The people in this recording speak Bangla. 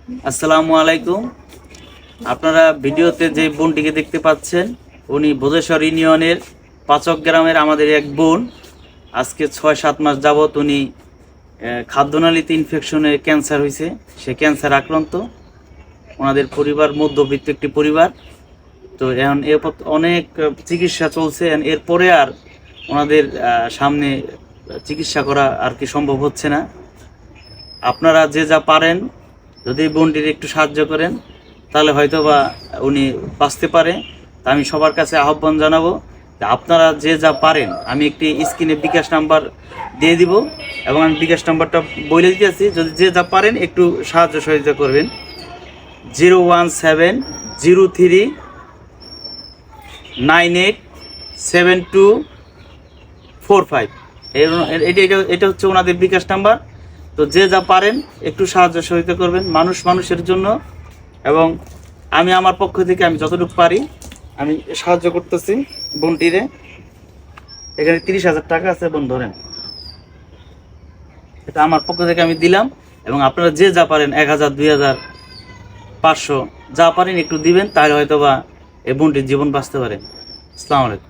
আসসালামু আলাইকুম। আপনারা ভিডিওতে যে বোনটিকে দেখতে পাচ্ছেন, উনি ভোজেশ্বর ইউনিয়নের পাচক গ্রামের আমাদের এক বোন। আজকে 6-7 মাস যাবৎ উনি খাদ্যনালীতে ইনফেকশনে ক্যান্সার হয়েছে। সে ক্যান্সার আক্রান্ত। ওনাদের পরিবার মধ্যবিত্ত একটি পরিবার। তো এখন এরপর অনেক চিকিৎসা চলছে, এরপরে আর ওনাদের সামনে চিকিৎসা করা আর কি সম্ভব হচ্ছে না। আপনারা যে যা পারেন, যদি বোনটির একটু সাহায্য করেন তাহলে হয়তো বা উনি বাঁচতে পারে। তা আমি সবার কাছে আহ্বান জানাবো যে আপনারা যে যা পারেন, আমি একটি স্ক্রিনে বিকাশ নাম্বার দিয়ে দিব এবং আমি বিকাশ নাম্বারটা বলে দিতেছি, যদি যে যা পারেন একটু সাহায্য সহযোগিতা করবেন। 01703987245। এটা হচ্ছে ওনাদের বিকাশ নাম্বার। তো যে যা পারেন একটু সাহায্য সহযোগিতা করবেন মানুষের জন্য। এবং আমি আমার পক্ষ থেকে আমি যতটুকু পারি আমি সাহায্য করতেছি বোনটিরে। এখানে 30,000 টাকা আছে, বোন ধরেন, এটা আমার পক্ষ থেকে আমি দিলাম। এবং আপনারা যে যা পারেন 1,000, 2,000, 500 যা পারেন একটু দিবেন, তাহলে হয়তো বা এই বোনটির জীবন বাঁচতে পারে। আসসালামু আলাইকুম।